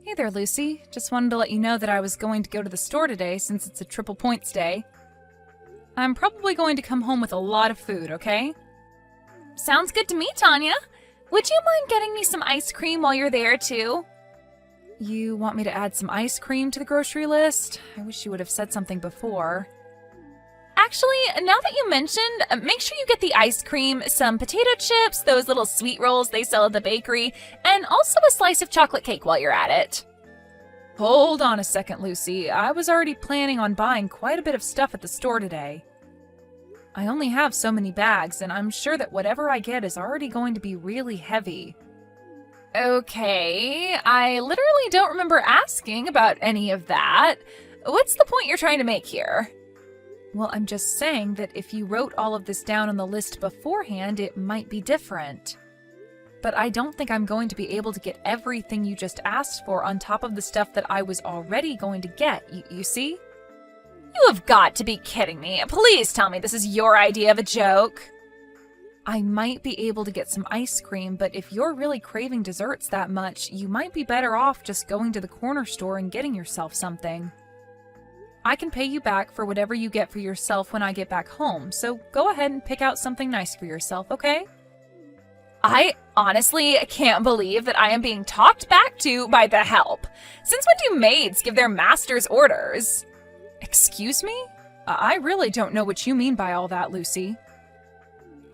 Hey there, Lucy. Just wanted to let you know that I was going to go to the store today since it's a triple points day. I'm probably going to come home with a lot of food, okay? Sounds good to me, Tanya. Would you mind getting me some ice cream while you're there, too? You want me to add some ice cream to the grocery list? I wish you would have said something before. Actually, now that you mentioned, make sure you get the ice cream, some potato chips, those little sweet rolls they sell at the bakery, and also a slice of chocolate cake while you're at it. Hold on a second, Lucy. I was already planning on buying quite a bit of stuff at the store today. I only have so many bags, and I'm sure that whatever I get is already going to be really heavy. Okay, I literally don't remember asking about any of that. What's the point you're trying to make here? Well, I'm just saying that if you wrote all of this down on the list beforehand, it might be different. But I don't think I'm going to be able to get everything you just asked for on top of the stuff that I was already going to get, you see? You have got to be kidding me. Please tell me this is your idea of a joke. I might be able to get some ice cream, but if you're really craving desserts that much, you might be better off just going to the corner store and getting yourself something. I can pay you back for whatever you get for yourself when I get back home, so go ahead and pick out something nice for yourself, okay? I honestly can't believe that I am being talked back to by the help. Since when do maids give their masters orders? Excuse me? I really don't know what you mean by all that, Lucy.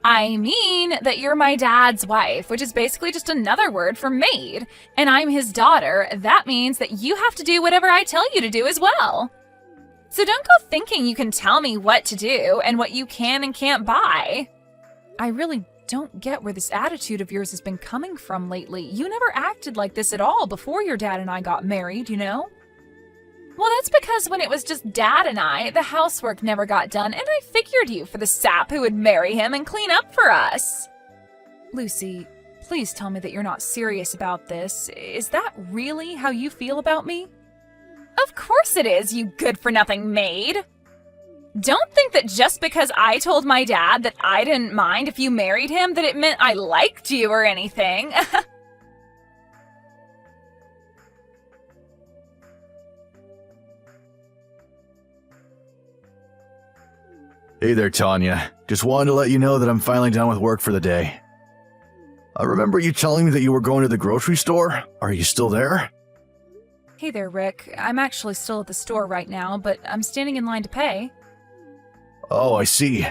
I mean that you're my dad's wife, which is basically just another word for maid, and I'm his daughter. That means that you have to do whatever I tell you to do as well. So don't go thinking you can tell me what to do and what you can and can't buy. I really don't get where this attitude of yours has been coming from lately. You never acted like this at all before your dad and I got married, you know? Well, that's because when it was just Dad and I, the housework never got done, and I figured you for the sap who would marry him and clean up for us. Lucy, please tell me that you're not serious about this. Is that really how you feel about me? Of course it is, you good-for-nothing maid. Don't think that just because I told my dad that I didn't mind if you married him that it meant I liked you or anything. Hey there, Tanya. Just wanted to let you know that I'm finally done with work for the day. I remember you telling me that you were going to the grocery store. Are you still there? Hey there, Rick. I'm actually still at the store right now, but I'm standing in line to pay. Oh, I see.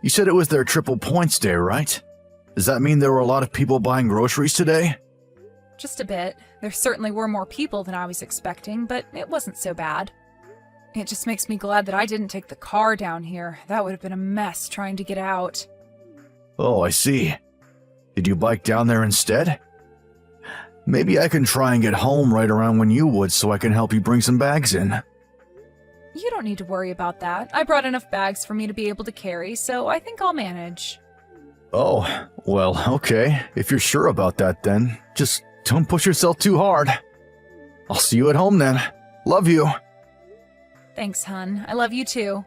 You said it was their triple points day, right? Does that mean there were a lot of people buying groceries today? Just a bit. There certainly were more people than I was expecting, but it wasn't so bad. It just makes me glad that I didn't take the car down here. That would have been a mess trying to get out. Oh, I see. Did you bike down there instead? Maybe I can try and get home right around when you would so I can help you bring some bags in. You don't need to worry about that. I brought enough bags for me to be able to carry, so I think I'll manage. Oh, well, okay. If you're sure about that then, just don't push yourself too hard. I'll see you at home then. Love you. Thanks, hun. I love you too.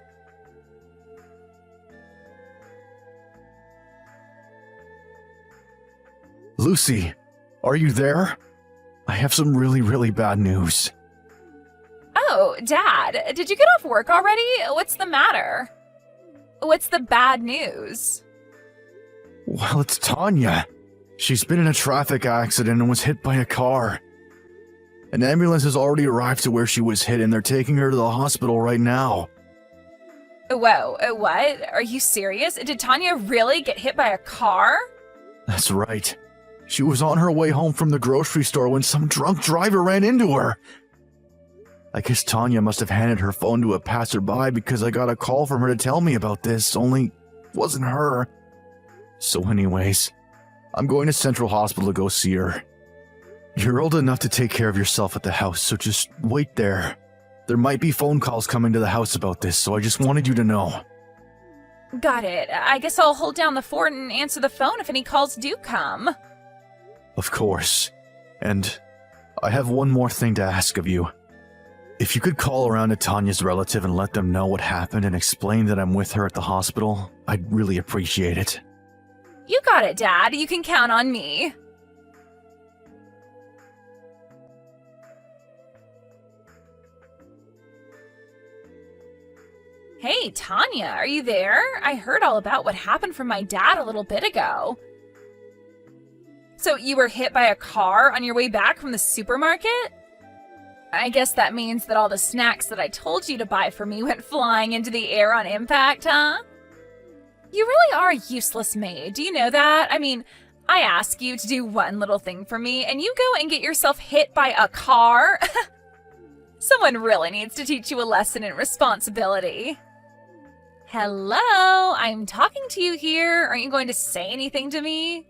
Lucy, are you there? I have some really bad news. Oh, Dad, did you get off work already? What's the matter? What's the bad news? Well, it's Tanya. She's been in a traffic accident and was hit by a car. An ambulance has already arrived to where she was hit and they're taking her to the hospital right now. Whoa, what? Are you serious? Did Tanya really get hit by a car? That's right. She was on her way home from the grocery store when some drunk driver ran into her. I guess Tanya must have handed her phone to a passerby because I got a call from her to tell me about this, only it wasn't her. So anyways, I'm going to Central Hospital to go see her. You're old enough to take care of yourself at the house, so just wait there. There might be phone calls coming to the house about this, so I just wanted you to know. Got it. I guess I'll hold down the fort and answer the phone if any calls do come. Of course. And I have one more thing to ask of you. If you could call around to Tanya's relative and let them know what happened and explain that I'm with her at the hospital, I'd really appreciate it. You got it, Dad. You can count on me. Hey, Tanya, are you there? I heard all about what happened from my dad a little bit ago. So you were hit by a car on your way back from the supermarket? I guess that means that all the snacks that I told you to buy for me went flying into the air on impact, huh? You really are a useless maid. Do you know that? I mean, I ask you to do one little thing for me, and you go and get yourself hit by a car? Someone really needs to teach you a lesson in responsibility. Hello, I'm talking to you here. Aren't you going to say anything to me?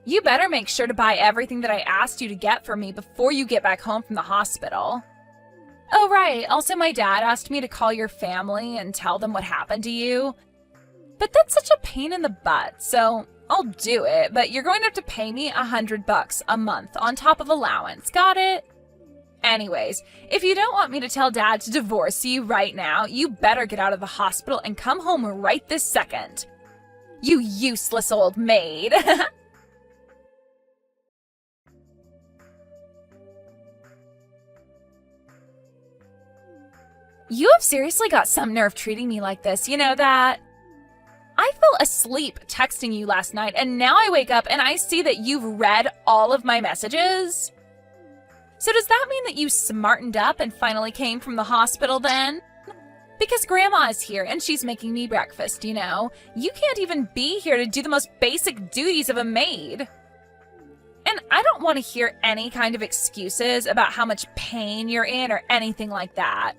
You better make sure to buy everything that I asked you to get for me before you get back home from the hospital. Oh, right. Also, my dad asked me to call your family and tell them what happened to you. But that's such a pain in the butt, so I'll do it, but you're going to have to pay me $100 a month on top of allowance. Got it? Anyways, if you don't want me to tell Dad to divorce you right now, you better get out of the hospital and come home right this second. You useless old maid. You have seriously got some nerve treating me like this, you know that? I fell asleep texting you last night, and now I wake up and I see that you've read all of my messages. So does that mean that you smartened up and finally came from the hospital then? Because Grandma is here and she's making me breakfast, you know. You can't even be here to do the most basic duties of a maid. And I don't want to hear any kind of excuses about how much pain you're in or anything like that.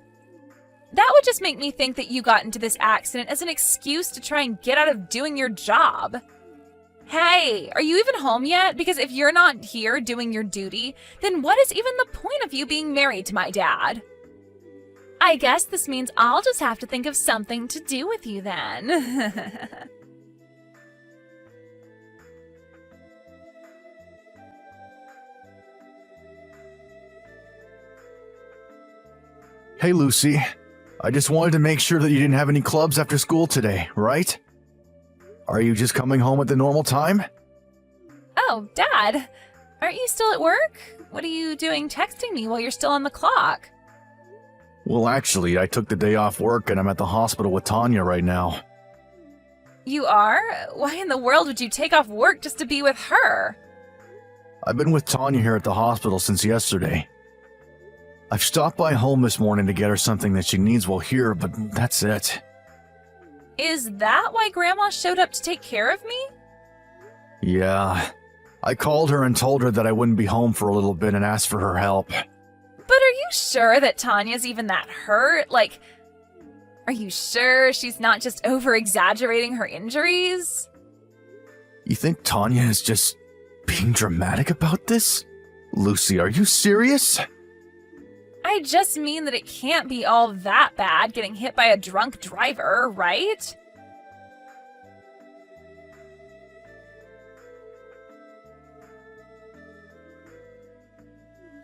That would just make me think that you got into this accident as an excuse to try and get out of doing your job. Hey, are you even home yet? Because if you're not here doing your duty, then what is even the point of you being married to my dad? I guess this means I'll just have to think of something to do with you then. Hey, Lucy. I just wanted to make sure that you didn't have any clubs after school today, right? Are you just coming home at the normal time? Oh, Dad, aren't you still at work? What are you doing texting me while you're still on the clock? Well, actually, I took the day off work and I'm at the hospital with Tanya right now. You are? Why in the world would you take off work just to be with her? I've been with Tanya here at the hospital since yesterday. I've stopped by home this morning to get her something that she needs while here, but that's it. Is that why Grandma showed up to take care of me? Yeah. I called her and told her that I wouldn't be home for a little bit and asked for her help. But are you sure that Tanya's even that hurt? Like, are you sure she's not just over-exaggerating her injuries? You think Tanya is just being dramatic about this? Lucy, are you serious? I just mean that it can't be all that bad getting hit by a drunk driver, right?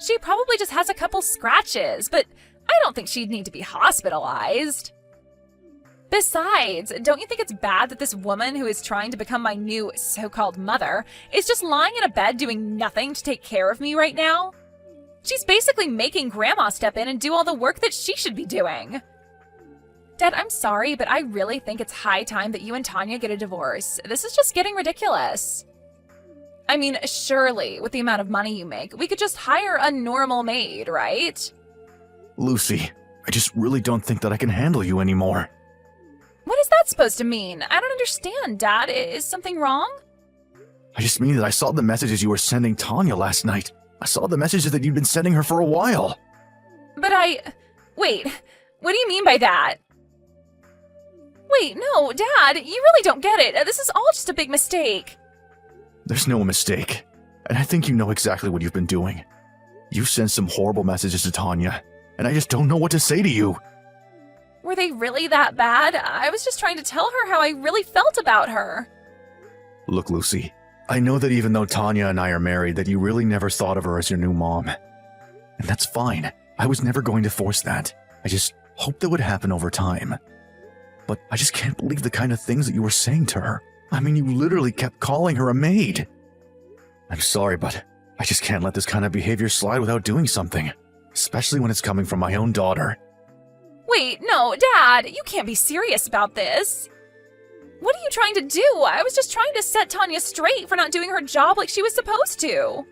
She probably just has a couple scratches, but I don't think she'd need to be hospitalized. Besides, don't you think it's bad that this woman who is trying to become my new so-called mother is just lying in a bed doing nothing to take care of me right now? She's basically making Grandma step in and do all the work that she should be doing. Dad, I'm sorry, but I really think it's high time that you and Tanya get a divorce. This is just getting ridiculous. I mean, surely, with the amount of money you make, we could just hire a normal maid, right? Lucy, I just really don't think that I can handle you anymore. What is that supposed to mean? I don't understand, Dad. Is something wrong? I just mean that I saw the messages you were sending Tanya last night. I saw the messages that you'd been sending her for a while. But Wait, what do you mean by that? Wait, no, Dad, you really don't get it. This is all just a big mistake. There's no mistake. And I think you know exactly what you've been doing. You sent some horrible messages to Tanya, and I just don't know what to say to you. Were they really that bad? I was just trying to tell her how I really felt about her. Look, Lucy, I know that even though Tanya and I are married, that you really never thought of her as your new mom. And that's fine. I was never going to force that. I just hoped that would happen over time. But I just can't believe the kind of things that you were saying to her. I mean, you literally kept calling her a maid. I'm sorry, but I just can't let this kind of behavior slide without doing something. Especially when it's coming from my own daughter. Wait, no, Dad, you can't be serious about this. What are you trying to do? I was just trying to set Tanya straight for not doing her job like she was supposed to.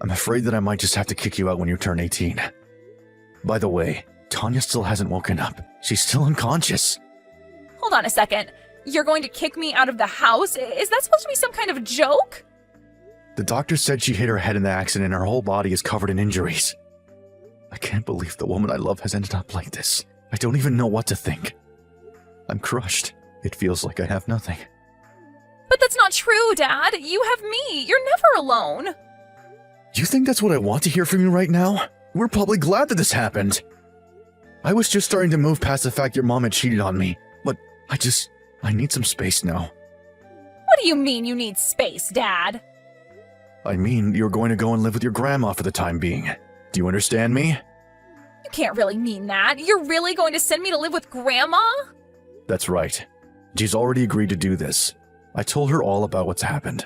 I'm afraid that I might just have to kick you out when you turn 18. By the way, Tanya still hasn't woken up. She's still unconscious. Hold on a second. You're going to kick me out of the house? Is that supposed to be some kind of joke? The doctor said she hit her head in the accident and her whole body is covered in injuries. I can't believe the woman I love has ended up like this. I don't even know what to think. I'm crushed. It feels like I have nothing. But that's not true, Dad. You have me. You're never alone. You think that's what I want to hear from you right now? We're probably glad that this happened. I was just starting to move past the fact your mom had cheated on me, but I need some space now. What do you mean you need space, Dad? I mean, you're going to go and live with your grandma for the time being. Do you understand me? You can't really mean that. You're really going to send me to live with Grandma? That's right. She's already agreed to do this. I told her all about what's happened.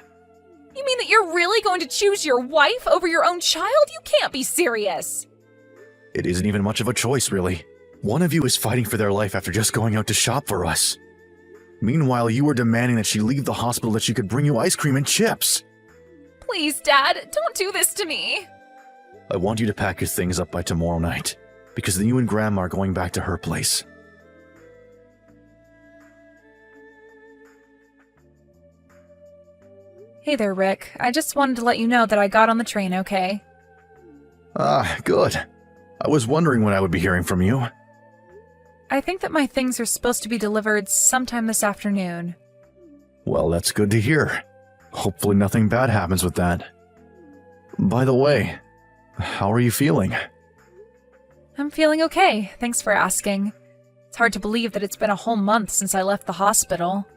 You mean that you're really going to choose your wife over your own child? You can't be serious. It isn't even much of a choice, really. One of you is fighting for their life after just going out to shop for us. Meanwhile, you were demanding that she leave the hospital that she could bring you ice cream and chips. Please, Dad, don't do this to me. I want you to pack your things up by tomorrow night, because then you and Grandma are going back to her place. Hey there, Rick. I just wanted to let you know that I got on the train okay. Ah, good. I was wondering when I would be hearing from you. I think that my things are supposed to be delivered sometime this afternoon. Well, that's good to hear. Hopefully nothing bad happens with that. By the way, how are you feeling? I'm feeling okay, thanks for asking. It's hard to believe that it's been a whole month since I left the hospital.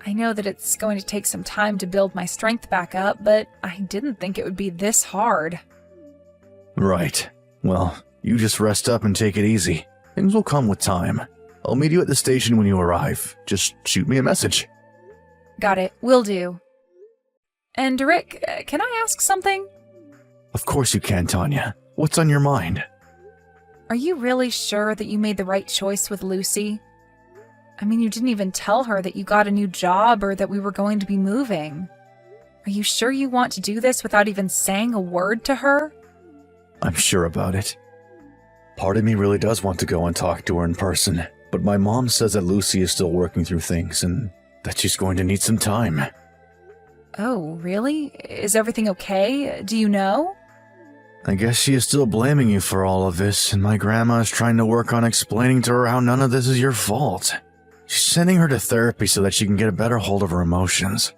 I know that it's going to take some time to build my strength back up, but I didn't think it would be this hard. Right. Well, you just rest up and take it easy. Things will come with time. I'll meet you at the station when you arrive. Just shoot me a message. Got it, will do. And Rick, can I ask something? Of course you can, Tanya. What's on your mind? Are you really sure that you made the right choice with Lucy? I mean, you didn't even tell her that you got a new job or that we were going to be moving. Are you sure you want to do this without even saying a word to her? I'm sure about it. Part of me really does want to go and talk to her in person, but my mom says that Lucy is still working through things and that she's going to need some time. Oh, really? Is everything okay? Do you know? I guess she is still blaming you for all of this, and my grandma is trying to work on explaining to her how none of this is your fault. She's sending her to therapy so that she can get a better hold of her emotions.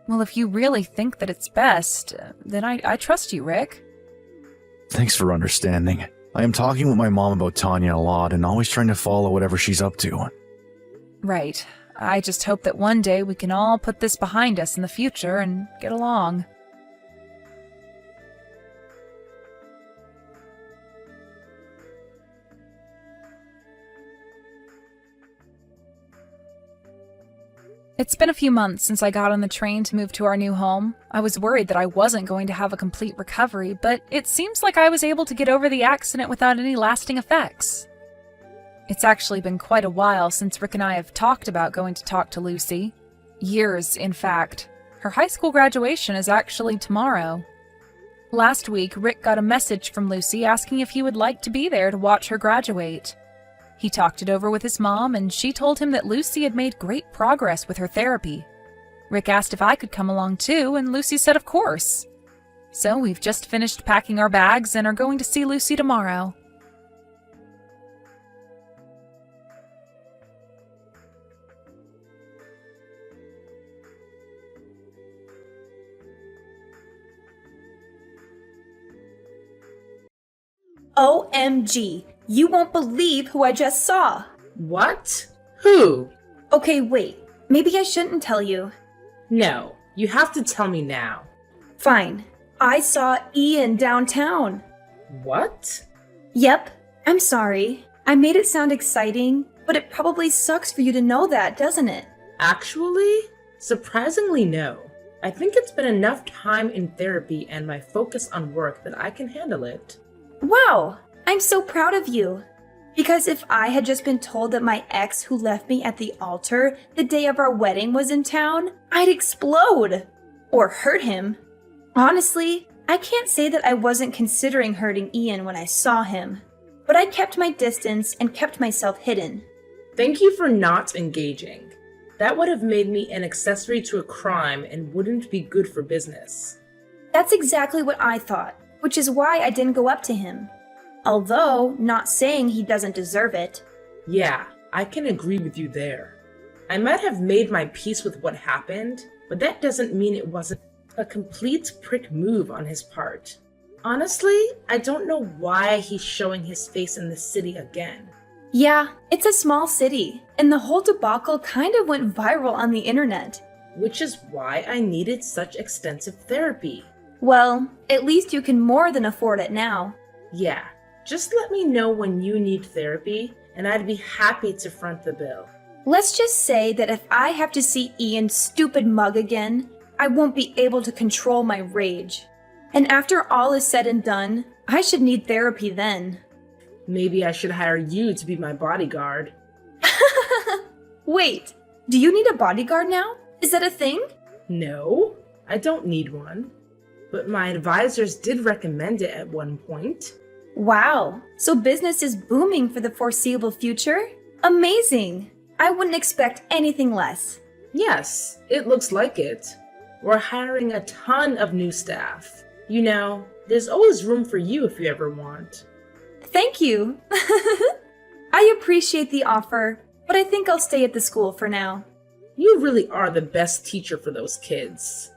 Well, if you really think that it's best, then I trust you, Rick. Thanks for understanding. I am talking with my mom about Tanya a lot and always trying to follow whatever she's up to. Right. I just hope that one day we can all put this behind us in the future and get along. It's been a few months since I got on the train to move to our new home. I was worried that I wasn't going to have a complete recovery, but it seems like I was able to get over the accident without any lasting effects. It's actually been quite a while since Rick and I have talked about going to talk to Lucy. Years, in fact. Her high school graduation is actually tomorrow. Last week, Rick got a message from Lucy asking if he would like to be there to watch her graduate. He talked it over with his mom, and she told him that Lucy had made great progress with her therapy. Rick asked if I could come along too, and Lucy said of course. So we've just finished packing our bags and are going to see Lucy tomorrow. OMG, you won't believe who I just saw. What? Who? Okay, wait. Maybe I shouldn't tell you. No, you have to tell me now. Fine. I saw Ian downtown. What? Yep. I'm sorry. I made it sound exciting, but it probably sucks for you to know that, doesn't it? Actually, surprisingly no. I think it's been enough time in therapy and my focus on work that I can handle it. Wow! I'm so proud of you. Because if I had just been told that my ex who left me at the altar the day of our wedding was in town, I'd explode. Or hurt him. Honestly, I can't say that I wasn't considering hurting Ian when I saw him. But I kept my distance and kept myself hidden. Thank you for not engaging. That would have made me an accessory to a crime and wouldn't be good for business. That's exactly what I thought, which is why I didn't go up to him. Although, not saying he doesn't deserve it. Yeah, I can agree with you there. I might have made my peace with what happened, but that doesn't mean it wasn't a complete prick move on his part. Honestly, I don't know why he's showing his face in the city again. Yeah, it's a small city, and the whole debacle kind of went viral on the internet. Which is why I needed such extensive therapy. Well, at least you can more than afford it now. Yeah, just let me know when you need therapy, and I'd be happy to front the bill. Let's just say that if I have to see Ian's stupid mug again, I won't be able to control my rage. And after all is said and done, I should need therapy then. Maybe I should hire you to be my bodyguard. Wait, do you need a bodyguard now? Is that a thing? No, I don't need one. But my advisors did recommend it at one point. Wow, so business is booming for the foreseeable future? Amazing! I wouldn't expect anything less. Yes, it looks like it. We're hiring a ton of new staff. You know, there's always room for you if you ever want. Thank you. I appreciate the offer, but I think I'll stay at the school for now. You really are the best teacher for those kids.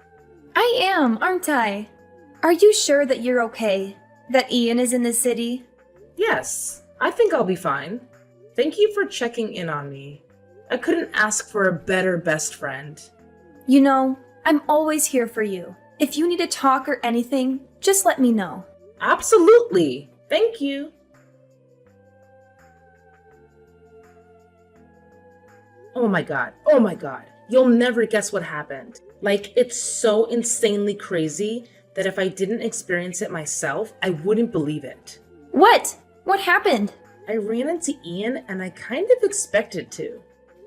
I am, aren't I? Are you sure that you're okay? That Ian is in the city? Yes, I think I'll be fine. Thank you for checking in on me. I couldn't ask for a better best friend. You know, I'm always here for you. If you need to talk or anything, just let me know. Absolutely. Thank you. Oh my god. You'll never guess what happened. Like, it's so insanely crazy that if I didn't experience it myself, I wouldn't believe it. What? What happened? I ran into Ian and I kind of expected to.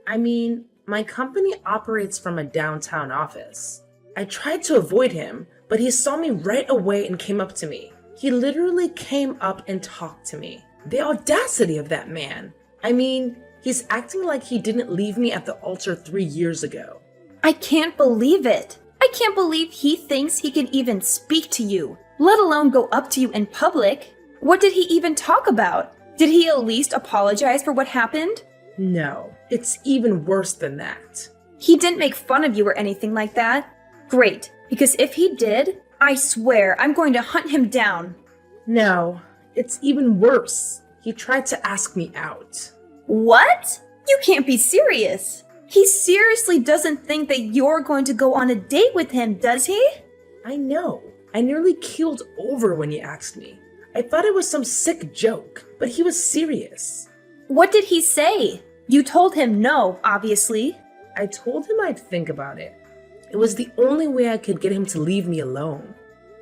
I mean, my company operates from a downtown office. I tried to avoid him, but he saw me right away and came up to me. He literally came up and talked to me. The audacity of that man. I mean, he's acting like he didn't leave me at the altar 3 years ago. I can't believe it. I can't believe he thinks he can even speak to you, let alone go up to you in public. What did he even talk about? Did he at least apologize for what happened? No, it's even worse than that. He didn't make fun of you or anything like that? Great, because if he did, I swear I'm going to hunt him down. No, it's even worse. He tried to ask me out. What? You can't be serious. He seriously doesn't think that you're going to go on a date with him, does he? I know. I nearly keeled over when he asked me. I thought it was some sick joke, but he was serious. What did he say? You told him no, obviously. I told him I'd think about it. It was the only way I could get him to leave me alone.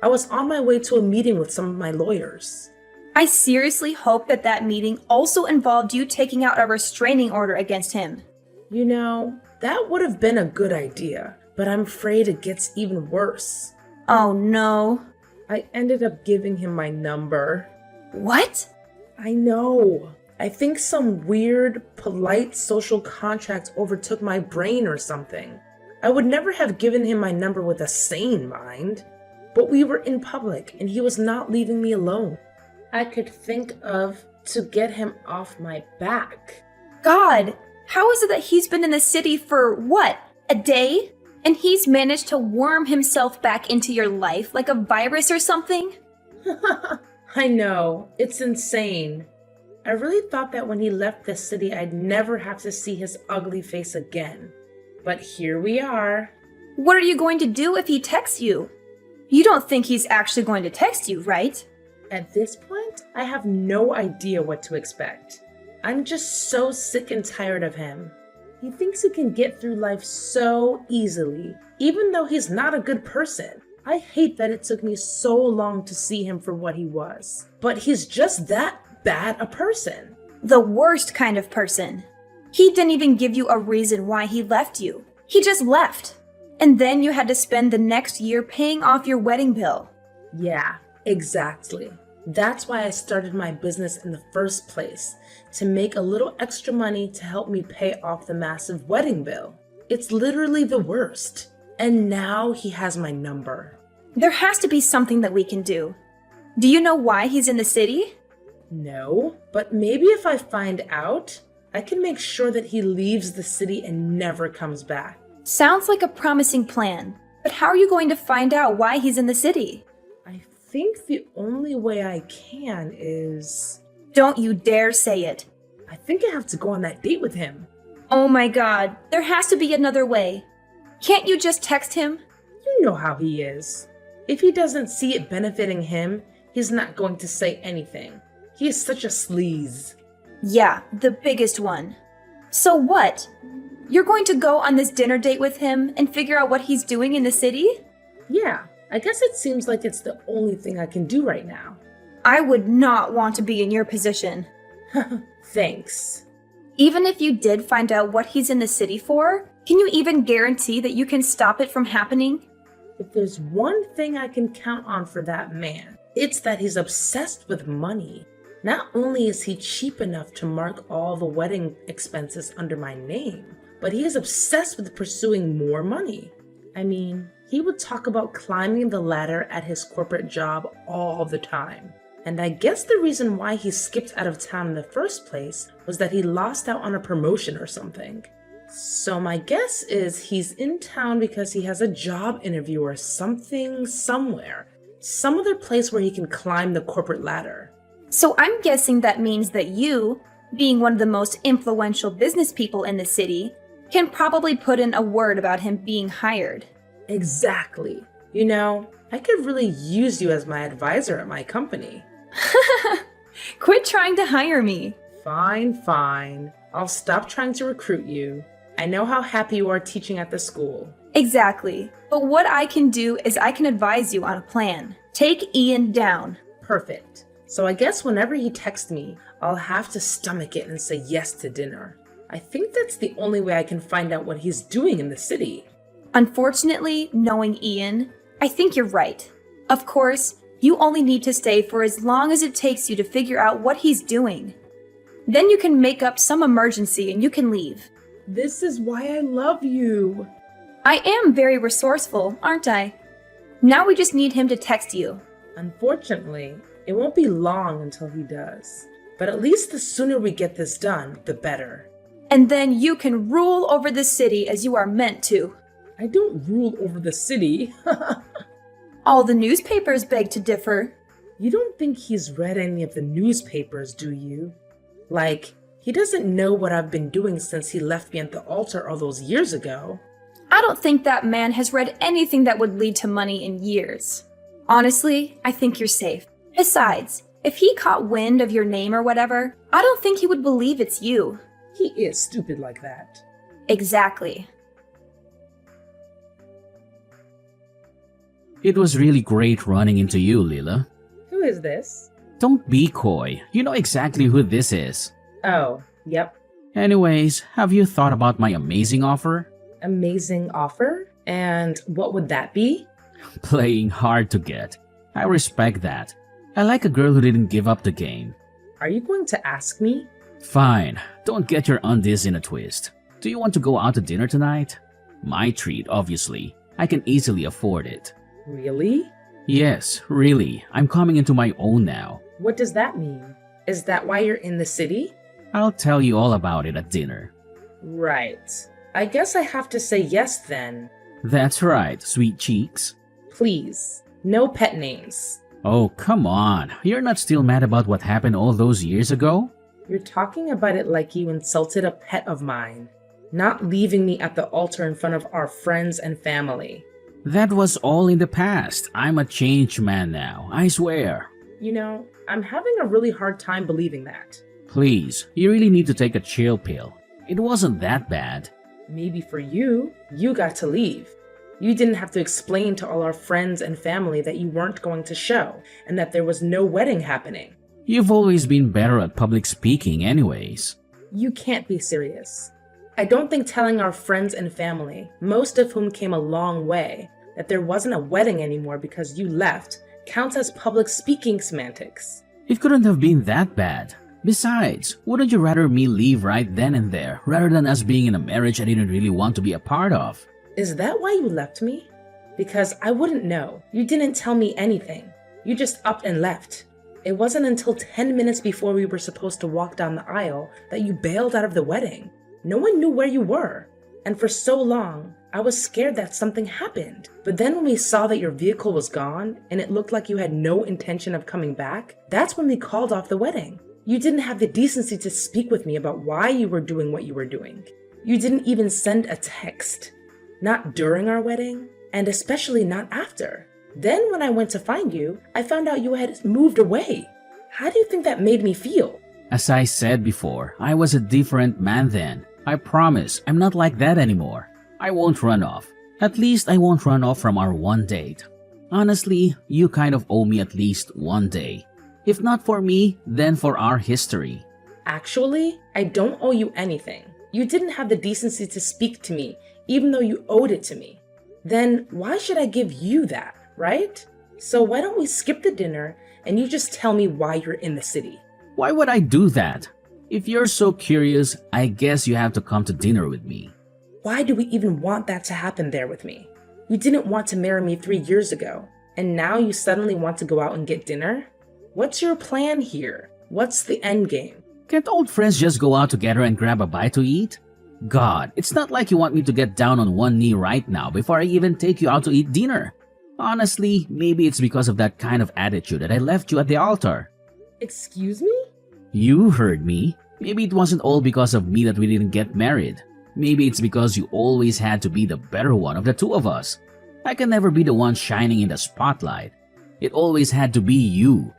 I was on my way to a meeting with some of my lawyers. I seriously hope that that meeting also involved you taking out a restraining order against him. You know, that would have been a good idea, but I'm afraid it gets even worse. Oh no. I ended up giving him my number. What? I know. I think some weird, polite social contract overtook my brain or something. I would never have given him my number with a sane mind. But we were in public and he was not leaving me alone. I could think of to get him off my back. God, how is it that he's been in the city for what, a day? And he's managed to worm himself back into your life like a virus or something? I know, it's insane. I really thought that when he left the city I'd never have to see his ugly face again. But here we are. What are you going to do if he texts you? You don't think he's actually going to text you, right? At this point, I have no idea what to expect. I'm just so sick and tired of him. He thinks he can get through life so easily, even though he's not a good person. I hate that it took me so long to see him for what he was. But he's just that bad a person. The worst kind of person. He didn't even give you a reason why he left you. He just left. And then you had to spend the next year paying off your wedding bill. Yeah, exactly. That's why I started my business in the first place, to make a little extra money to help me pay off the massive wedding bill. It's literally the worst. And now he has my number. There has to be something that we can do. Do you know why he's in the city? No, but maybe if I find out, I can make sure that he leaves the city and never comes back. Sounds like a promising plan. But how are you going to find out why he's in the city? I think the only way I can is... Don't you dare say it. I think I have to go on that date with him. Oh my god, there has to be another way. Can't you just text him? You know how he is. If he doesn't see it benefiting him, he's not going to say anything. He is such a sleaze. Yeah, the biggest one. So what? You're going to go on this dinner date with him and figure out what he's doing in the city? Yeah, I guess it seems like it's the only thing I can do right now. I would not want to be in your position. Thanks. Even if you did find out what he's in the city for, can you even guarantee that you can stop it from happening? If there's one thing I can count on for that man, it's that he's obsessed with money. Not only is he cheap enough to mark all the wedding expenses under my name, but he is obsessed with pursuing more money. I mean, he would talk about climbing the ladder at his corporate job all the time. And I guess the reason why he skipped out of town in the first place was that he lost out on a promotion or something. So my guess is he's in town because he has a job interview or something somewhere. Some other place where he can climb the corporate ladder. So I'm guessing that means that you, being one of the most influential business people in the city, can probably put in a word about him being hired. Exactly. You know, I could really use you as my advisor at my company. Quit trying to hire me. Fine. I'll stop trying to recruit you. I know how happy you are teaching at the school. Exactly. But what I can do is I can advise you on a plan. Take Ian down. Perfect. So I guess whenever he texts me, I'll have to stomach it and say yes to dinner. I think that's the only way I can find out what he's doing in the city. Unfortunately, knowing Ian, I think you're right. Of course, you only need to stay for as long as it takes you to figure out what he's doing. Then you can make up some emergency and you can leave. This is why I love you. I am very resourceful, aren't I? Now we just need him to text you. Unfortunately, it won't be long until he does. But at least the sooner we get this done, the better. And then you can rule over the city as you are meant to. I don't rule over the city. All the newspapers beg to differ. You don't think he's read any of the newspapers, do you? Like, he doesn't know what I've been doing since he left me at the altar all those years ago. I don't think that man has read anything that would lead to money in years. Honestly, I think you're safe. Besides, if he caught wind of your name or whatever, I don't think he would believe it's you. He is stupid like that. Exactly. It was really great running into you, Lila. Who is this? Don't be coy. You know exactly who this is. Oh, yep. Anyways, have you thought about my amazing offer? Amazing offer? And what would that be? Playing hard to get. I respect that. I like a girl who didn't give up the game. Are you going to ask me? Fine. Don't get your undies in a twist. Do you want to go out to dinner tonight? My treat, obviously. I can easily afford it. Really? Yes, really. I'm coming into my own now. What does that mean? Is that why you're in the city? I'll tell you all about it at dinner. Right. I guess I have to say yes then. That's right, sweet cheeks. Please, no pet names. Oh, come on. You're not still mad about what happened all those years ago? You're talking about it like you insulted a pet of mine, not leaving me at the altar in front of our friends and family. That was all in the past. I'm a changed man now, I swear. You know, I'm having a really hard time believing that. Please, you really need to take a chill pill. It wasn't that bad. Maybe for you, you got to leave. You didn't have to explain to all our friends and family that you weren't going to show and that there was no wedding happening. You've always been better at public speaking anyways. You can't be serious. I don't think telling our friends and family, most of whom came a long way, that there wasn't a wedding anymore because you left counts as public speaking semantics. It couldn't have been that bad. Besides, wouldn't you rather me leave right then and there rather than us being in a marriage I didn't really want to be a part of? Is that why you left me? Because I wouldn't know. You didn't tell me anything. You just upped and left. It wasn't until 10 minutes before we were supposed to walk down the aisle that you bailed out of the wedding. No one knew where you were. And for so long, I was scared that something happened. But then when we saw that your vehicle was gone and it looked like you had no intention of coming back, that's when we called off the wedding. You didn't have the decency to speak with me about why you were doing what you were doing. You didn't even send a text. Not during our wedding, and especially not after. Then when I went to find you, I found out you had moved away. How do you think that made me feel? As I said before, I was a different man then. I promise I'm not like that anymore. I won't run off. At least I won't run off from our one date. Honestly, you kind of owe me at least one day. If not for me, then for our history. Actually, I don't owe you anything. You didn't have the decency to speak to me, even though you owed it to me. Then why should I give you that, right? So why don't we skip the dinner and you just tell me why you're in the city? Why would I do that? If you're so curious, I guess you have to come to dinner with me. Why do we even want that to happen there with me? You didn't want to marry me 3 years ago, and now you suddenly want to go out and get dinner? What's your plan here? What's the end game? Can't old friends just go out together and grab a bite to eat? God, it's not like you want me to get down on one knee right now before I even take you out to eat dinner. Honestly, maybe it's because of that kind of attitude that I left you at the altar. Excuse me? You heard me. Maybe it wasn't all because of me that we didn't get married. Maybe it's because you always had to be the better one of the two of us. I can never be the one shining in the spotlight. It always had to be you.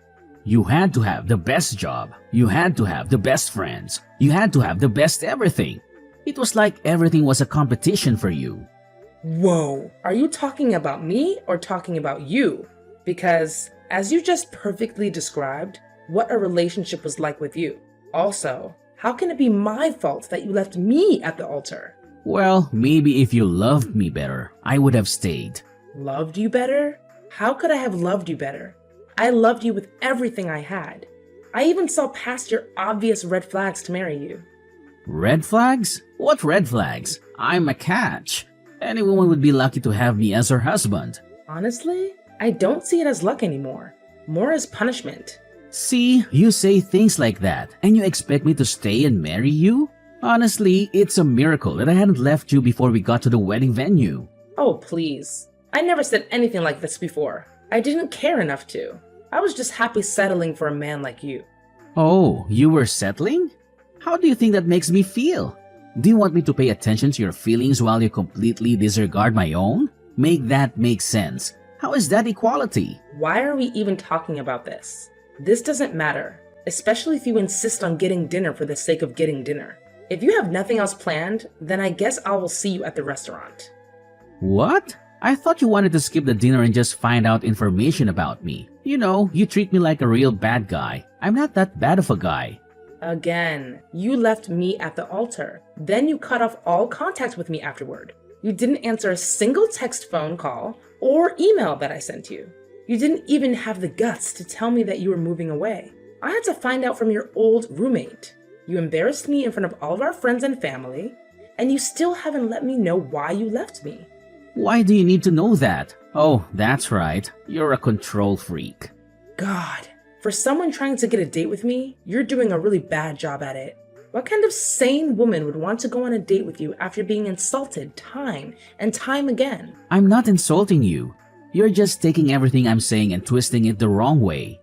You had to have the best job. You had to have the best friends. You had to have the best everything. It was like everything was a competition for you. Whoa, are you talking about me or talking about you? Because, as you just perfectly described, what a relationship was like with you. Also, how can it be my fault that you left me at the altar? Well, maybe if you loved me better, I would have stayed. Loved you better? How could I have loved you better? I loved you with everything I had. I even saw past your obvious red flags to marry you. Red flags? What red flags? I'm a catch. Any woman would be lucky to have me as her husband. Honestly, I don't see it as luck anymore. More as punishment. See, you say things like that, and you expect me to stay and marry you? Honestly, it's a miracle that I hadn't left you before we got to the wedding venue. Oh, please. I never said anything like this before. I didn't care enough to. I was just happy settling for a man like you. Oh, you were settling? How do you think that makes me feel? Do you want me to pay attention to your feelings while you completely disregard my own? Make that make sense. How is that equality? Why are we even talking about this? This doesn't matter, especially if you insist on getting dinner for the sake of getting dinner. If you have nothing else planned, then I guess I will see you at the restaurant. What? I thought you wanted to skip the dinner and just find out information about me. You know, you treat me like a real bad guy. I'm not that bad of a guy. Again, you left me at the altar. Then you cut off all contact with me afterward. You didn't answer a single text, phone call, or email that I sent you. You didn't even have the guts to tell me that you were moving away. I had to find out from your old roommate. You embarrassed me in front of all of our friends and family, and you still haven't let me know why you left me. Why do you need to know that? Oh, that's right. You're a control freak. God, for someone trying to get a date with me, you're doing a really bad job at it. What kind of sane woman would want to go on a date with you after being insulted time and time again? I'm not insulting you. You're just taking everything I'm saying and twisting it the wrong way.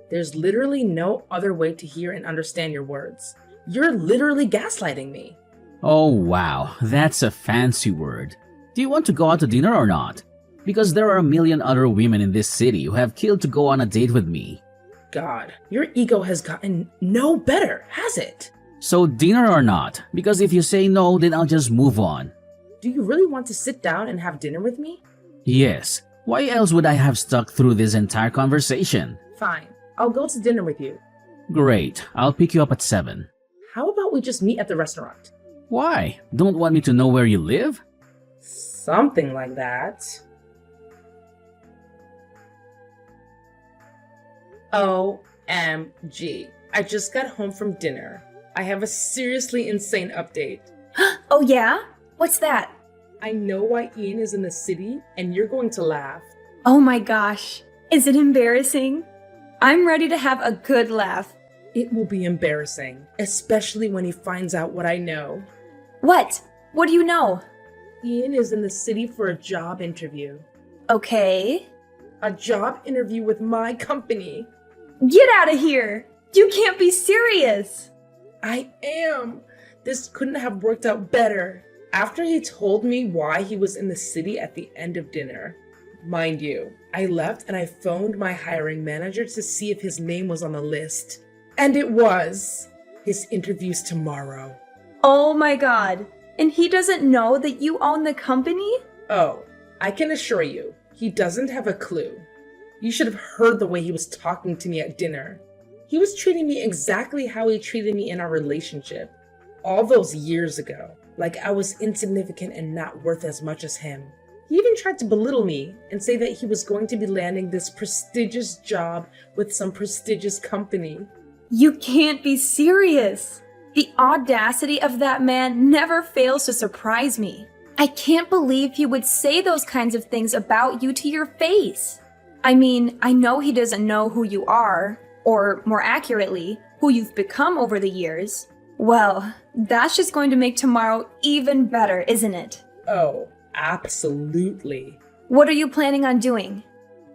There's literally no other way to hear and understand your words. You're literally gaslighting me. Oh wow, that's a fancy word. Do you want to go out to dinner or not? Because there are a million other women in this city who have killed to go on a date with me. God, your ego has gotten no better, has it? So dinner or not? Because if you say no, then I'll just move on. Do you really want to sit down and have dinner with me? Yes. Why else would I have stuck through this entire conversation? Fine, I'll go to dinner with you. Great, I'll pick you up at 7. How about we just meet at the restaurant? Why? Don't want me to know where you live? Something like that. OMG. I just got home from dinner. I have a seriously insane update. Oh, yeah? What's that? I know why Ian is in the city, and you're going to laugh. Oh my gosh. Is it embarrassing? I'm ready to have a good laugh. It will be embarrassing, especially when he finds out what I know. What? What do you know? Ian is in the city for a job interview. Okay. A job interview with my company. Get out of here! You can't be serious! I am. This couldn't have worked out better. After he told me why he was in the city at the end of dinner. Mind you, I left and I phoned my hiring manager to see if his name was on the list. And it was. His interview's tomorrow. Oh my god. And he doesn't know that you own the company? Oh, I can assure you, he doesn't have a clue. You should have heard the way he was talking to me at dinner. He was treating me exactly how he treated me in our relationship. All those years ago. Like I was insignificant and not worth as much as him. He even tried to belittle me and say that he was going to be landing this prestigious job with some prestigious company. You can't be serious. The audacity of that man never fails to surprise me. I can't believe he would say those kinds of things about you to your face. I mean, I know he doesn't know who you are, or more accurately, who you've become over the years. Well, that's just going to make tomorrow even better, isn't it? Oh, absolutely. What are you planning on doing?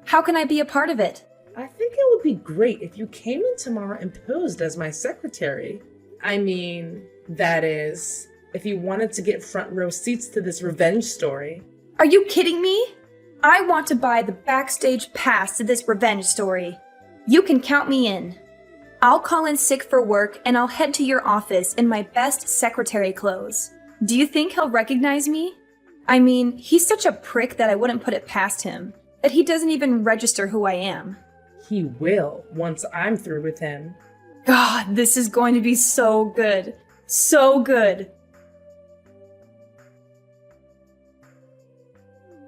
How can I be a part of it? I think it would be great if you came in tomorrow and posed as my secretary. I mean, that is, if you wanted to get front row seats to this revenge story. Are you kidding me? I want to buy the backstage pass to this revenge story. You can count me in. I'll call in sick for work and I'll head to your office in my best secretary clothes. Do you think he'll recognize me? I mean, he's such a prick that I wouldn't put it past him, that he doesn't even register who I am. He will, once I'm through with him. God, this is going to be so good. So good.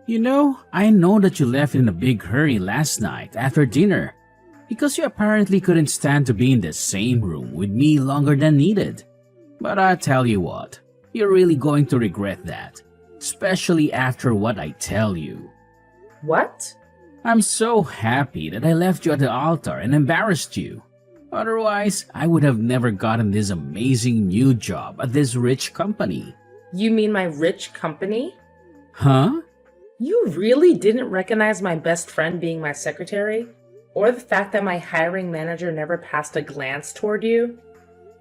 You know, I know that you left in a big hurry last night after dinner because you apparently couldn't stand to be in the same room with me longer than needed. But I tell you what, you're really going to regret that, especially after what I tell you. What? I'm so happy that I left you at the altar and embarrassed you. Otherwise, I would have never gotten this amazing new job at this rich company. You mean my rich company? Huh? You really didn't recognize my best friend being my secretary? Or the fact that my hiring manager never passed a glance toward you?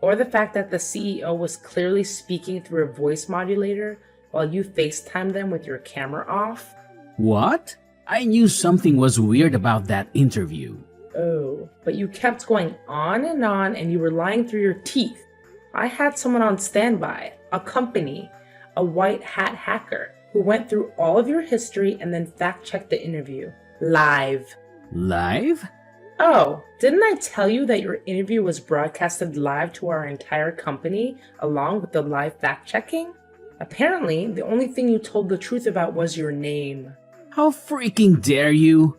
Or the fact that the CEO was clearly speaking through a voice modulator while you FaceTimed them with your camera off? What? I knew something was weird about that interview. Oh, but you kept going on and you were lying through your teeth. I had someone on standby, a company, a white hat hacker, who went through all of your history and then fact-checked the interview. Live. Live? Oh, didn't I tell you that your interview was broadcasted live to our entire company, along with the live fact-checking? Apparently, the only thing you told the truth about was your name. How freaking dare you?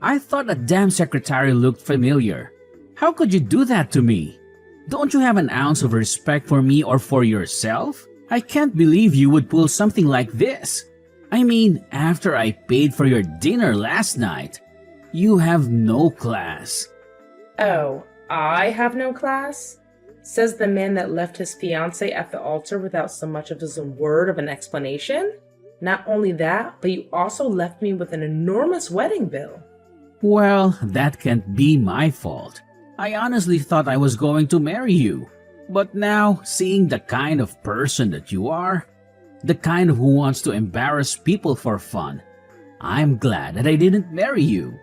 I thought the damn secretary looked familiar. How could you do that to me? Don't you have an ounce of respect for me or for yourself? I can't believe you would pull something like this. I mean, after I paid for your dinner last night. You have no class. Oh, I have no class? Says the man that left his fiancée at the altar without so much as a word of an explanation? Not only that, but you also left me with an enormous wedding bill. Well, that can't be my fault. I honestly thought I was going to marry you. But now, seeing the kind of person that you are, the kind who wants to embarrass people for fun, I'm glad that I didn't marry you.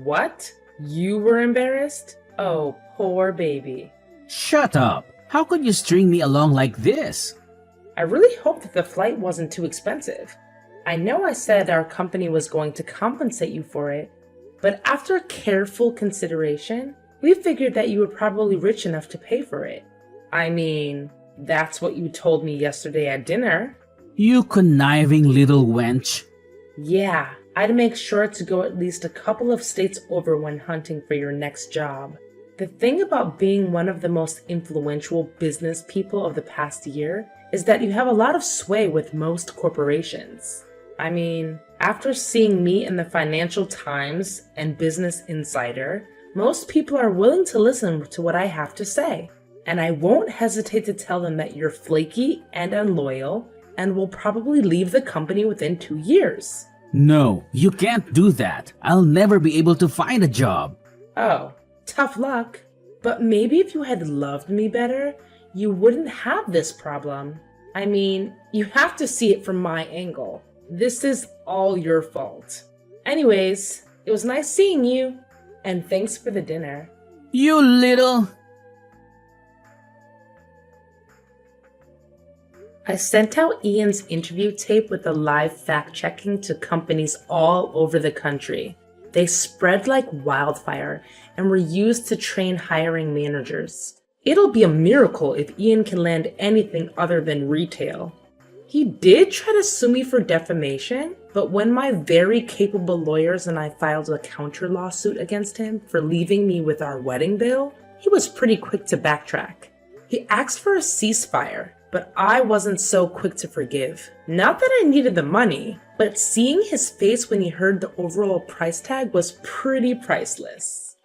What? You were embarrassed? Oh, poor baby. Shut up! How could you string me along like this? I really hope that the flight wasn't too expensive. I know I said our company was going to compensate you for it, but after careful consideration, We figured that you were probably rich enough to pay for it. I mean, that's what you told me yesterday at dinner. You conniving little wench. Yeah, I'd make sure to go at least a couple of states over when hunting for your next job. The thing about being one of the most influential business people of the past year is that you have a lot of sway with most corporations. I mean, after seeing me in the Financial Times and Business Insider, most people are willing to listen to what I have to say. And I won't hesitate to tell them that you're flaky and unloyal and will probably leave the company within 2 years. No, you can't do that. I'll never be able to find a job. Oh, tough luck. But maybe if you had loved me better, you wouldn't have this problem. I mean, you have to see it from my angle. This is all your fault. Anyways, it was nice seeing you, and thanks for the dinner. You little... I sent out Ian's interview tape with the live fact-checking to companies all over the country. They spread like wildfire and were used to train hiring managers. It'll be a miracle if Ian can land anything other than retail. He did try to sue me for defamation, but when my very capable lawyers and I filed a counter lawsuit against him for leaving me with our wedding bill, he was pretty quick to backtrack. He asked for a ceasefire, but I wasn't so quick to forgive. Not that I needed the money, but seeing his face when he heard the overall price tag was pretty priceless.